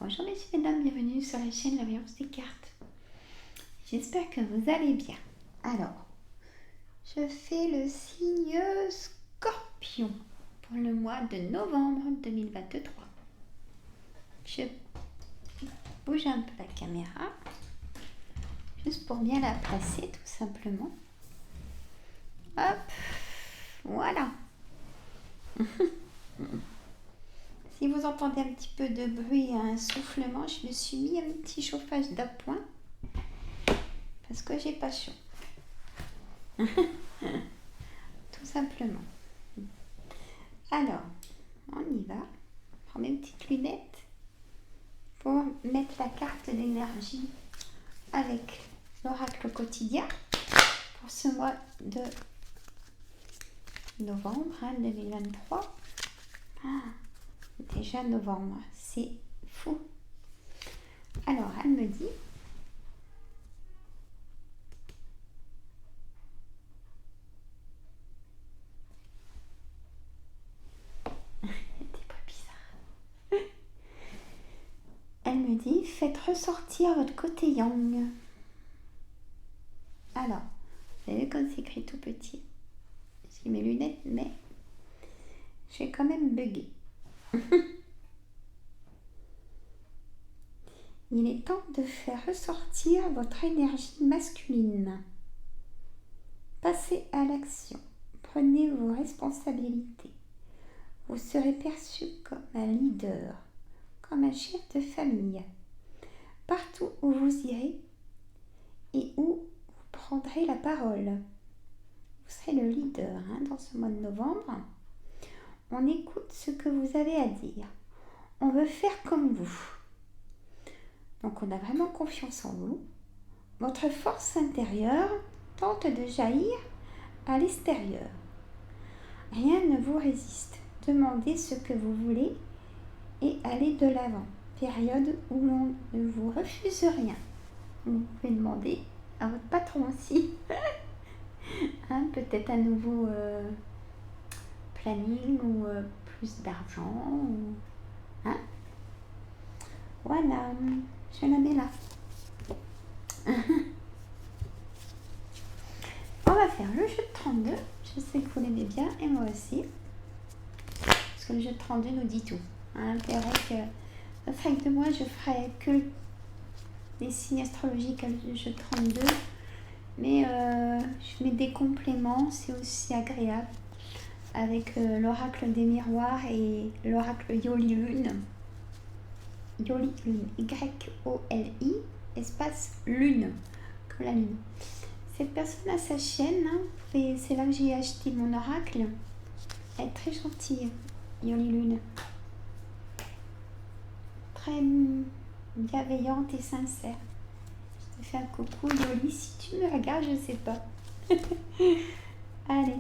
Bonjour messieurs, mesdames, bienvenue sur la chaîne La Voyance des cartes. J'espère que vous allez bien. Alors, je fais le signe Scorpion pour le mois de novembre 2023. Je bouge un peu la caméra, juste pour bien la placer tout simplement. Hop, voilà. Si vous entendez un petit peu de bruit, un soufflement, je me suis mis un petit chauffage d'appoint parce que j'ai pas chaud. Tout simplement. Alors, on y va. Je prends mes petites lunettes pour mettre la carte d'énergie avec l'oracle quotidien pour ce mois de novembre 2023. Déjà novembre, c'est fou. Alors, elle me dit elle me dit, faites ressortir votre côté yang. Alors, vous avez vu comme c'est écrit tout petit. J'ai mes lunettes, mais j'ai quand même bugué. Il est temps de faire ressortir votre énergie masculine. Passez à l'action. Prenez vos responsabilités. Vous serez perçu comme un leader, comme un chef de famille. Partout où vous irez et où vous prendrez la parole. Vous serez le leader dans ce mois de novembre. On écoute ce que vous avez à dire. On veut faire comme vous. Donc on a vraiment confiance en vous. Votre force intérieure tente de jaillir à l'extérieur. Rien ne vous résiste. Demandez ce que vous voulez et allez de l'avant. Période où l'on ne vous refuse rien. Vous pouvez demander à votre patron aussi. Peut-être un nouveau planning ou plus d'argent. Voilà, je la mets là. On va faire le jeu de 32. Je sais que vous l'aimez bien et moi aussi. Parce que le jeu de 32 nous dit tout. C'est vrai que ça ferait que de moi, je ferais que les signes astrologiques avec le jeu de 32. Mais je mets des compléments, c'est aussi agréable. Avec l'oracle des miroirs et l'oracle Yoli Lune. Yoli Lune. Y-O-L-I, espace Lune. Comme la Lune. Cette personne a sa chaîne, c'est là que j'ai acheté mon oracle. Elle est très gentille, Yoli Lune. Très bienveillante et sincère. Je te fais un coucou, Yoli, si tu me regardes, je sais pas. Allez.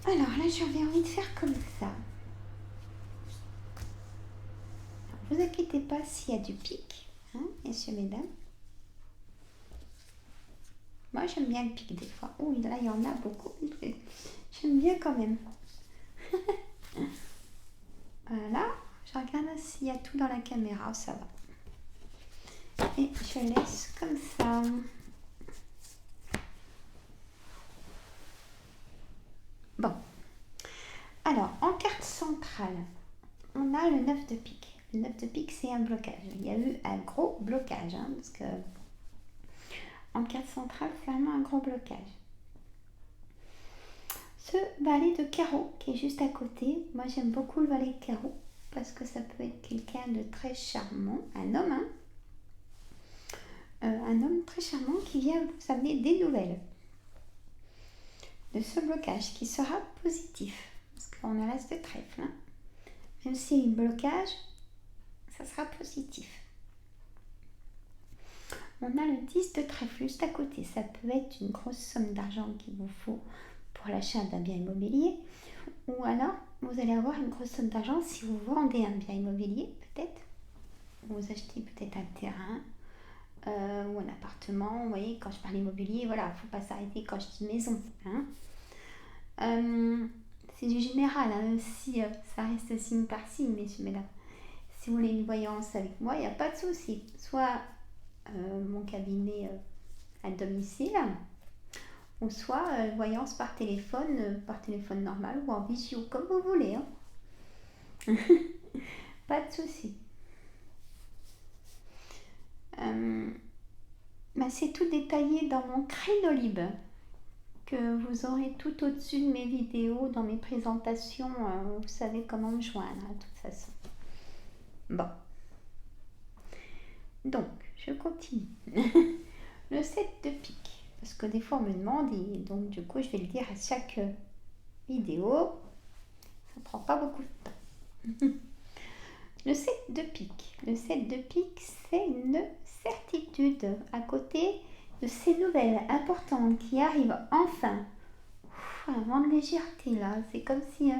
Alors là, j'avais envie de faire comme ça. Alors, vous inquiétez pas s'il y a du pic, messieurs, mesdames. Moi, j'aime bien le pic des fois. Oh, là, il y en a beaucoup. J'aime bien quand même. Voilà. Je regarde s'il y a tout dans la caméra. Ça va. Et je laisse comme ça. Bon. Alors, en carte centrale, on a le 9 de pique. Le 9 de pique, c'est un blocage. Il y a eu un gros blocage. Parce que en carte centrale, c'est vraiment un gros blocage. Ce valet de carreau qui est juste à côté, moi j'aime beaucoup le valet de carreau parce que ça peut être quelqu'un de très charmant, un homme, un homme très charmant qui vient vous amener des nouvelles de ce blocage qui sera positif parce qu'on a l'as de trèfle. Même s'il y a un blocage, ça sera positif. On a le 10 de trèfle juste à côté, ça peut être une grosse somme d'argent qu'il vous faut pour l'achat d'un bien immobilier, ou alors vous allez avoir une grosse somme d'argent si vous vendez un bien immobilier peut-être, ou vous achetez peut-être un terrain ou un appartement. Vous voyez, quand je parle immobilier, voilà, il ne faut pas s'arrêter quand je dis maison. c'est du général, hein, si ça reste signe par signe, messieurs, mesdames. Si vous voulez une voyance avec moi, il n'y a pas de souci. Soit mon cabinet à domicile, ou soit voyance par téléphone normal ou en visio, comme vous voulez. Hein. Pas de souci. C'est tout détaillé dans mon Crénolib, que vous aurez tout au-dessus de mes vidéos, dans mes présentations. Vous savez comment me joindre, de toute façon. Bon. Donc, je continue. Le 7 de pique, parce que des fois on me demande, et donc du coup je vais le dire à chaque vidéo. Ça prend pas beaucoup de temps. Le 7 de pique. Le 7 de pique, c'est une certitude à côté de ces nouvelles importantes qui arrivent enfin. Un vent de légèreté là. C'est comme si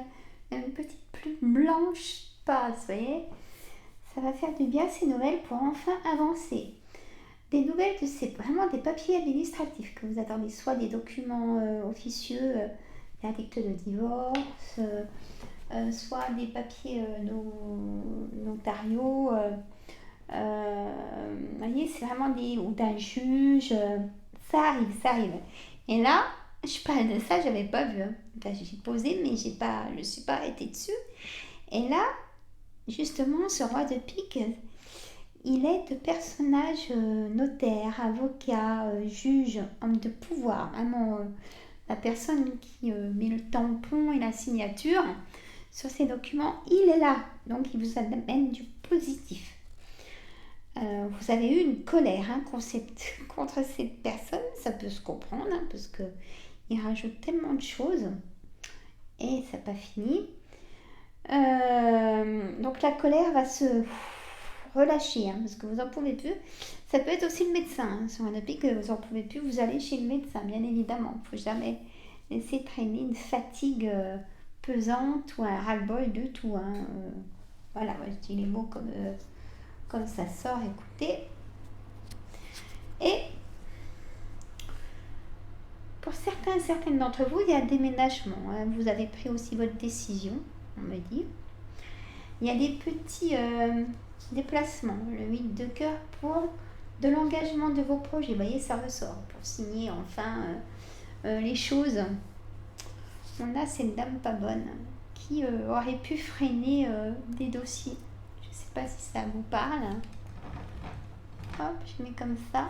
une petite plume blanche passe, vous voyez. Ça va faire du bien ces nouvelles pour enfin avancer. Des nouvelles de c'est vraiment des papiers administratifs que vous attendez, soit des documents officieux, verdict de divorce, soit des papiers notariaux. Vous voyez, c'est vraiment ou d'un juge. Ça arrive. Et là, je parle de ça, j'avais pas vu. Hein. Enfin, j'ai posé, mais je ne suis pas arrêtée dessus. Et là, justement, ce roi de pique, il est de personnage notaire, avocat, juge, homme de pouvoir. Vraiment, la personne qui met le tampon et la signature sur ces documents, il est là. Donc, il vous amène du positif. Vous avez eu une colère contre cette personne, ça peut se comprendre, hein, parce qu'il rajoute tellement de choses et ça n'a pas fini. Donc la colère va se relâcher, hein, parce que vous n'en pouvez plus. Ça peut être aussi le médecin, hein, sur un pic que vous n'en pouvez plus, vous allez chez le médecin, bien évidemment. Il ne faut jamais laisser traîner une fatigue pesante ou un ras-le-bol du tout. Hein. Voilà, moi je dis les mots comme ça sort, écoutez. Et pour certaines d'entre vous, il y a un déménagement. Hein. Vous avez pris aussi votre décision, on me dit. Il y a des petits déplacements. Le 8 de cœur pour de l'engagement de vos projets. Vous voyez, ça ressort. Pour signer enfin les choses. On a cette dame pas bonne qui aurait pu freiner des dossiers. Je ne sais pas si ça vous parle. Hop, je mets comme ça.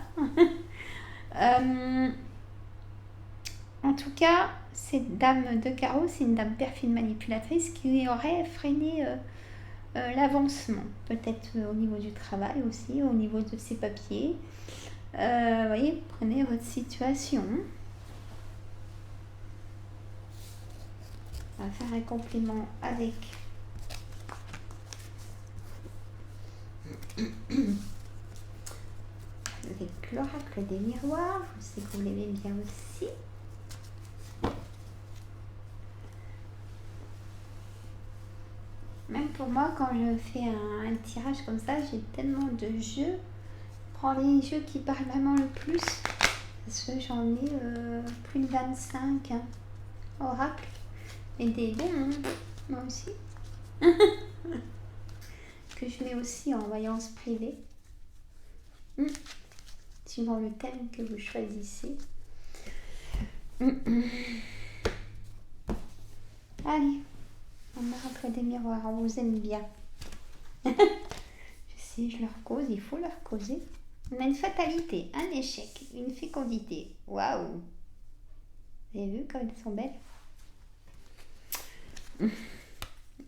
En tout cas, cette dame de carreau, c'est une dame perfide manipulatrice qui aurait freiné l'avancement. Peut-être au niveau du travail aussi, au niveau de ses papiers. Vous voyez, prenez votre situation. On va faire un complément avec l'oracle des miroirs. Je sais que vous l'aimez bien aussi. Même pour moi, quand je fais un tirage comme ça, j'ai tellement de jeux. Je prends les jeux qui parlent vraiment le plus. Parce que j'en ai plus de 25 hein, oracles. Et des bons, hein, moi aussi. Que je mets aussi en voyance privée. Suivant le thème que vous choisissez. Allez, on oracle des miroirs, on vous aime bien. Je sais, je leur cause, il faut leur causer. On a une fatalité, un échec, une fécondité. Waouh! Vous avez vu comme elles sont belles?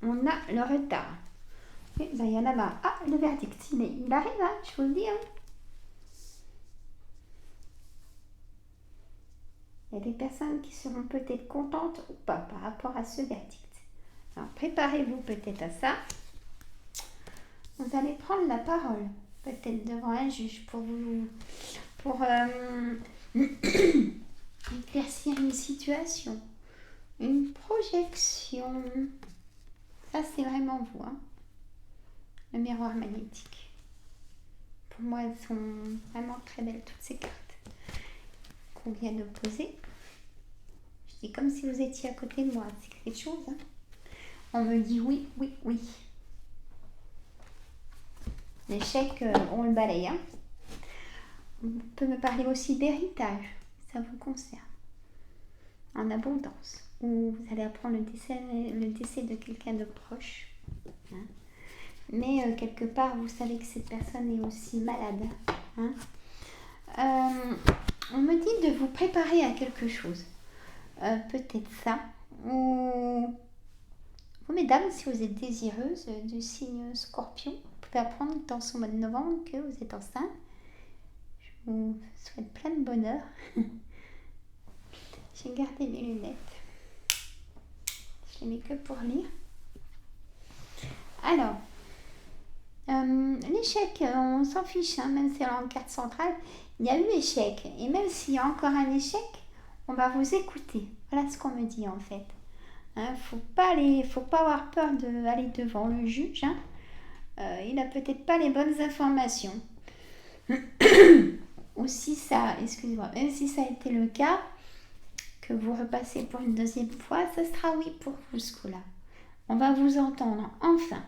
On a le retard. Et ben, il y en a marre. Ah, le verdict, il arrive, hein, je vous le dis. Hein. Il y a des personnes qui seront peut-être contentes ou pas par rapport à ce verdict. Alors, préparez-vous peut-être à ça. Vous allez prendre la parole, peut-être devant un juge pour éclaircir une situation, une projection. Ça, c'est vraiment vous, hein. Le miroir magnétique. Pour moi, elles sont vraiment très belles, toutes ces cartes qu'on vient de poser. Je C'est comme si vous étiez à côté de moi. C'est quelque chose. Hein. On me dit oui, oui, oui. L'échec, on le balaye. Hein. On peut me parler aussi d'héritage. Ça vous concerne. En abondance. Ou vous allez apprendre le décès de quelqu'un de proche. Hein. Mais quelque part, vous savez que cette personne est aussi malade. Hein. On me dit de vous préparer à quelque chose. Peut-être ça. Ou vous, mesdames, si vous êtes désireuses du signe Scorpion, vous pouvez apprendre dans ce mois de novembre que vous êtes enceinte. Je vous souhaite plein de bonheur. J'ai gardé mes lunettes. Je les mets que pour lire. Alors, l'échec, on s'en fiche, hein, même si c'est en carte centrale, il y a eu échec. Et même s'il y a encore un échec, on va vous écouter. Voilà ce qu'on me dit en fait. Hein, faut pas avoir peur d'aller devant le juge. Hein. Il n'a peut-être pas les bonnes informations. Aussi ça, excusez-moi, même si ça a été le cas, que vous repassez pour une deuxième fois, ça sera oui pour vous ce coup-là. On va vous entendre, enfin.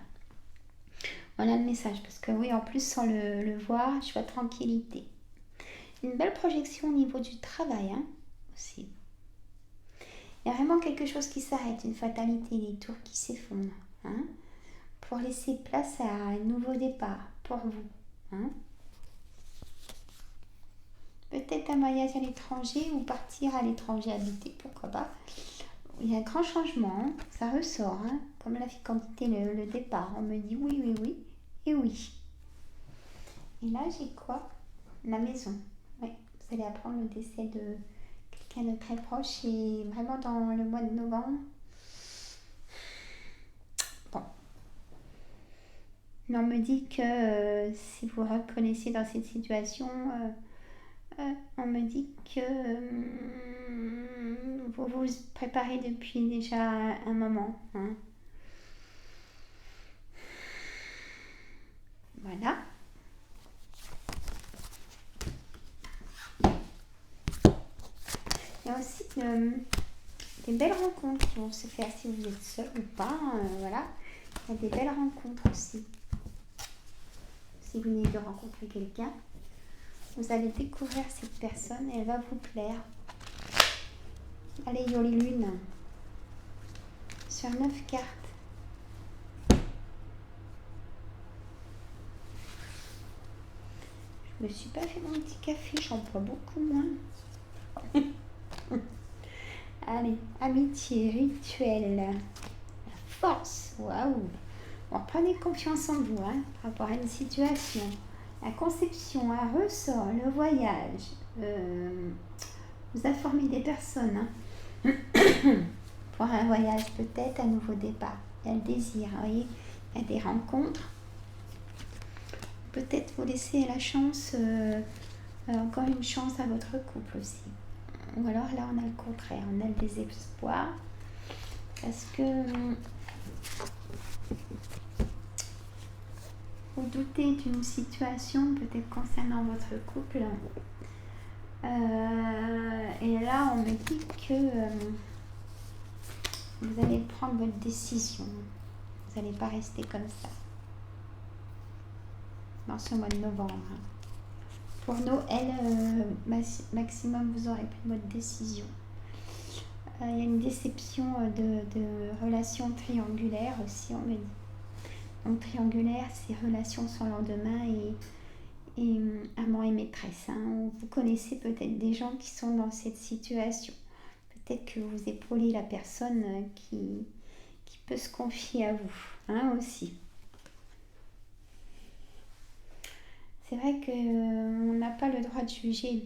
Voilà le message, parce que oui, en plus, sans le voir, je vois tranquillité. Une belle projection au niveau du travail, hein, aussi. Il y a vraiment quelque chose qui s'arrête, une fatalité, des tours qui s'effondrent, hein, pour laisser place à un nouveau départ pour vous. Hein. Peut-être un voyage à l'étranger ou partir à l'étranger habiter, pourquoi pas. Il y a un grand changement, hein, ça ressort, hein, comme la fécondité, le départ. On me dit oui, oui, oui et oui. Et là, j'ai quoi? La maison. Oui, vous allez apprendre le décès de quelqu'un de très proche et vraiment dans le mois de novembre. Bon. Mais on me dit que si vous reconnaissez dans cette situation, on me dit que vous vous préparez depuis déjà un moment. Hein. Voilà. Il y a aussi des belles rencontres qui vont se faire si vous êtes seul ou pas. Voilà. Il y a des belles rencontres aussi. Si vous venez de rencontrer quelqu'un, vous allez découvrir cette personne et elle va vous plaire. Allez, Yoli Lune. Sur 9 cartes. Je me suis pas fait mon petit café, j'en bois beaucoup moins. Allez, amitié, rituel, la force, waouh. Bon, prenez confiance en vous, hein, par rapport à une situation. La conception, un ressort, le voyage. Vous informez des personnes. Hein. Pour un voyage, peut-être un nouveau départ. Il y a le désir, vous voyez. Il y a des rencontres. Peut-être vous laissez la chance, encore une chance à votre couple aussi. Ou alors là, on a le contraire. On a le désespoir. Parce que vous doutez d'une situation peut-être concernant votre couple. Et là, on me dit que vous allez prendre votre décision. Vous n'allez pas rester comme ça. Dans ce mois de novembre. Pour Noël, maximum, vous aurez pris votre décision. Il y a une déception de relations triangulaires aussi, on me dit. Donc triangulaire, c'est relations sans lendemain et amant et maîtresse. Hein. Vous connaissez peut-être des gens qui sont dans cette situation. Peut-être que vous épaulez la personne qui peut se confier à vous, hein, aussi. C'est vrai qu'on n'a pas le droit de juger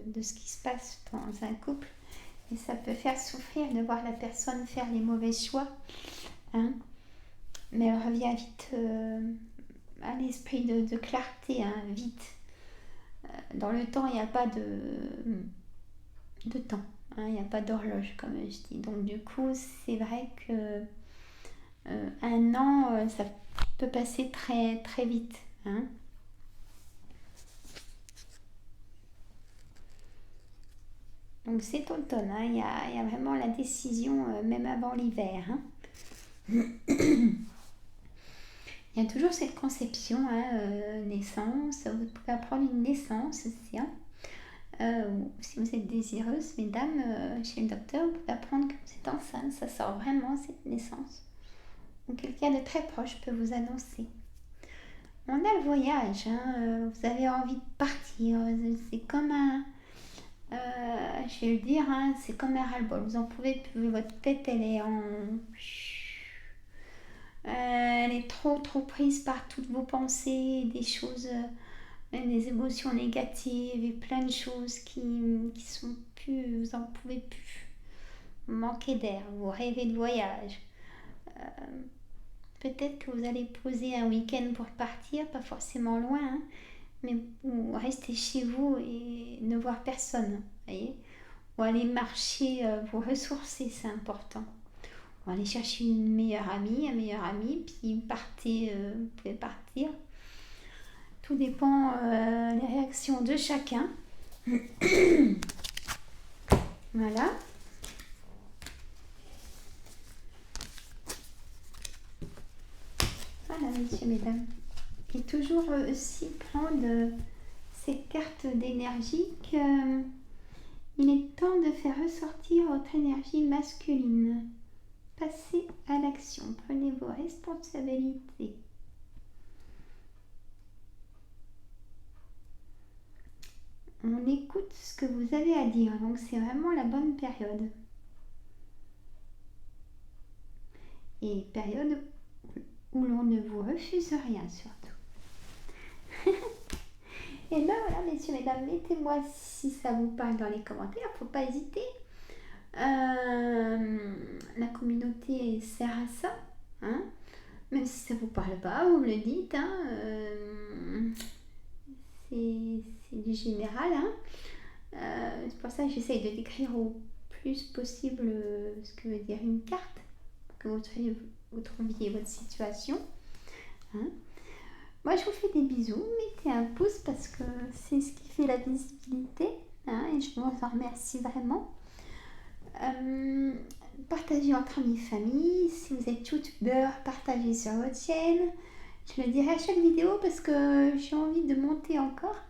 de ce qui se passe dans un couple. Et ça peut faire souffrir de voir la personne faire les mauvais choix. Hein. Mais elle revient vite à l'esprit de clarté, hein, vite. Dans le temps, il n'y a pas de temps. Hein, il n'y a pas d'horloge, comme je dis. Donc du coup, c'est vrai que un an, ça peut passer très, très vite. Hein. Donc c'est automne, hein. Il y a vraiment la décision, même avant l'hiver, hein. Il y a toujours cette conception, hein, naissance. Vous pouvez apprendre une naissance aussi, hein. Si vous êtes désireuse, mesdames, chez le docteur, vous pouvez apprendre que vous êtes enceinte. Ça sort vraiment, cette naissance. Ou quelqu'un de très proche peut vous annoncer. On a le voyage, hein, vous avez envie de partir. C'est comme un... je vais le dire, hein, c'est comme un ras-le-bol. Vous en pouvez plus. Votre tête, elle est en... elle est trop prise par toutes vos pensées, des choses, des émotions négatives et plein de choses qui sont plus... Vous en pouvez plus. Vous manquez d'air, vous rêvez de voyage. Peut-être que vous allez poser un week-end pour partir, pas forcément loin, hein, mais ou rester chez vous et ne voir personne, voyez, ou aller marcher, vous ressourcer, c'est important. Ou aller chercher une meilleure amie, un meilleur ami, puis partez, vous pouvez partir. Tout dépend des réactions de chacun. Voilà. Voilà, messieurs, mesdames. Et toujours aussi prendre ces cartes d'énergie que il est temps de faire ressortir votre énergie masculine. Passez à l'action, prenez vos responsabilités. On écoute ce que vous avez à dire, donc c'est vraiment la bonne période. Et période où l'on ne vous refuse rien surtout. Et ben voilà, messieurs, mesdames, mettez-moi si ça vous parle dans les commentaires, faut pas hésiter. La communauté sert à ça, hein. Même si ça vous parle pas, vous me le dites, hein. C'est du général, hein. C'est pour ça que j'essaye de décrire au plus possible ce que veut dire une carte, pour que vous trouviez votre situation, hein. Moi, je vous fais des bisous. Mettez un pouce parce que c'est ce qui fait la visibilité, hein, et je vous en remercie vraiment. Partagez entre amis et famille. Si vous êtes youtubeur, partagez sur votre chaîne. Je le dirai à chaque vidéo parce que j'ai envie de monter encore.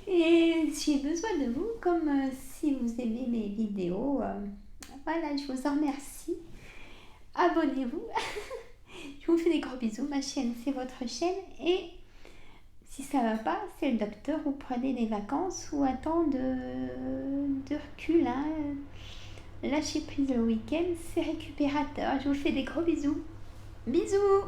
Et j'ai besoin de vous, comme si vous aimez mes vidéos. Voilà, je vous en remercie. Abonnez-vous. Je vous fais des gros bisous. Ma chaîne, c'est votre chaîne. Et si ça va pas, c'est le docteur. Vous prenez des vacances ou un temps de recul, hein. Lâchez prise le week-end, c'est récupérateur. Je vous fais des gros bisous. Bisous!